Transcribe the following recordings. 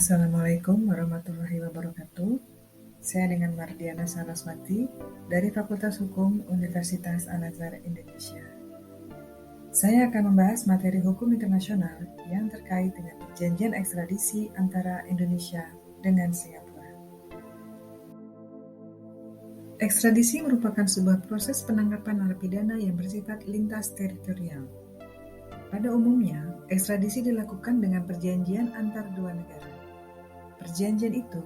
Assalamualaikum warahmatullahi wabarakatuh. Saya dengan Mardiana Saraswati dari Fakultas Hukum Universitas Al-Azhar Indonesia. Saya akan membahas materi hukum internasional yang terkait dengan perjanjian ekstradisi antara Indonesia dengan Singapura. Ekstradisi merupakan sebuah proses penangkapan narapidana yang bersifat lintas teritorial. Pada umumnya, ekstradisi dilakukan dengan perjanjian antar dua negara. Perjanjian itu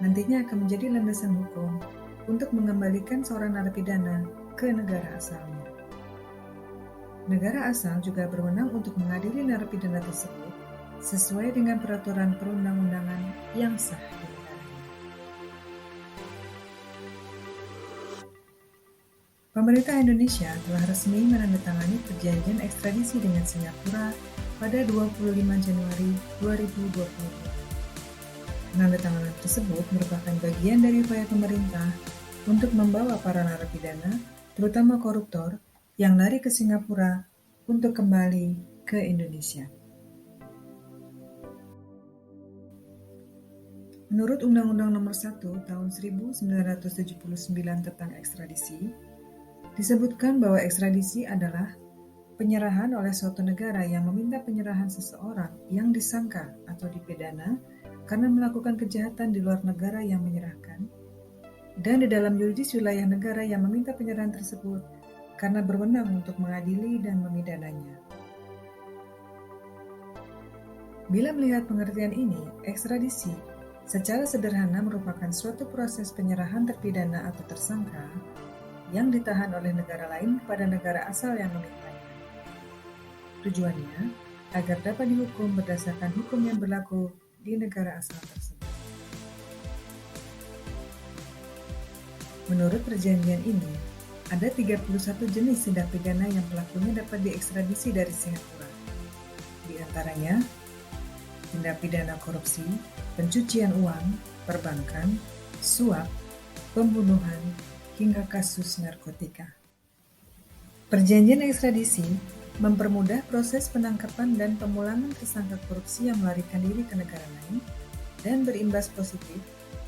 nantinya akan menjadi landasan hukum untuk mengembalikan seorang narapidana ke negara asalnya. Negara asal juga berwenang untuk mengadili narapidana tersebut sesuai dengan peraturan perundang-undangan yang sah di negaranya. Pemerintah Indonesia telah resmi menandatangani perjanjian ekstradisi dengan Singapura pada 25 Januari 2020. Penandatanganan tersebut merupakan bagian dari upaya pemerintah untuk membawa para narapidana, terutama koruptor, yang lari ke Singapura untuk kembali ke Indonesia. Menurut Undang-Undang Nomor 1 Tahun 1979 tentang ekstradisi, disebutkan bahwa ekstradisi adalah penyerahan oleh suatu negara yang meminta penyerahan seseorang yang disangka atau dipidana karena melakukan kejahatan di luar negara yang menyerahkan, dan di dalam yuridis wilayah negara yang meminta penyerahan tersebut karena berwenang untuk mengadili dan memidananya. Bila melihat pengertian ini, ekstradisi secara sederhana merupakan suatu proses penyerahan terpidana atau tersangka yang ditahan oleh negara lain pada negara asal yang memintanya. Tujuannya agar dapat dihukum berdasarkan hukum yang berlaku di negara asal tersebut. Menurut perjanjian ini, ada 31 jenis tindak pidana yang pelakunya dapat diekstradisi dari Singapura. Di antaranya, tindak pidana korupsi, pencucian uang, perbankan, suap, pembunuhan, hingga kasus narkotika. Perjanjian ekstradisi mempermudah proses penangkapan dan pemulangan tersangka korupsi yang melarikan diri ke negara lain dan berimbas positif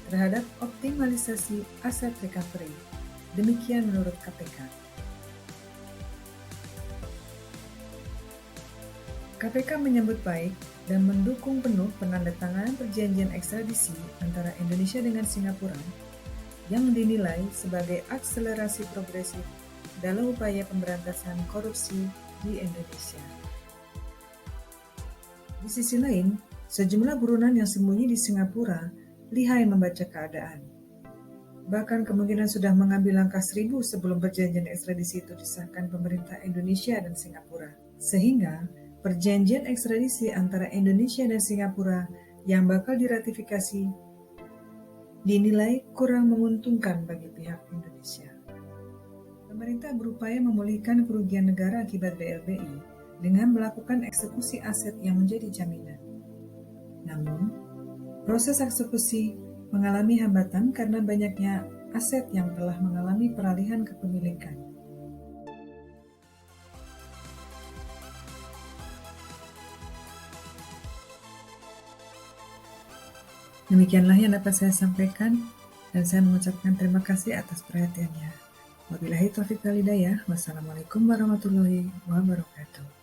terhadap optimalisasi aset recovery. Demikian menurut KPK. KPK menyambut baik dan mendukung penuh penandatanganan perjanjian ekstradisi antara Indonesia dengan Singapura yang dinilai sebagai akselerasi progresif dalam upaya pemberantasan korupsi di Indonesia. Di sisi lain, sejumlah buronan yang sembunyi di Singapura lihai membaca keadaan. Bahkan kemungkinan sudah mengambil langkah 1000 sebelum perjanjian ekstradisi itu disahkan pemerintah Indonesia dan Singapura. Sehingga perjanjian ekstradisi antara Indonesia dan Singapura yang bakal diratifikasi dinilai kurang menguntungkan bagi pihak Indonesia. Pemerintah berupaya memulihkan kerugian negara akibat BLBI dengan melakukan eksekusi aset yang menjadi jaminan. Namun, proses eksekusi mengalami hambatan karena banyaknya aset yang telah mengalami peralihan kepemilikan. Demikianlah yang dapat saya sampaikan, dan saya mengucapkan terima kasih atas perhatiannya. Wabillahi taufiq wal hidayah. Wassalamualaikum warahmatullahi wabarakatuh.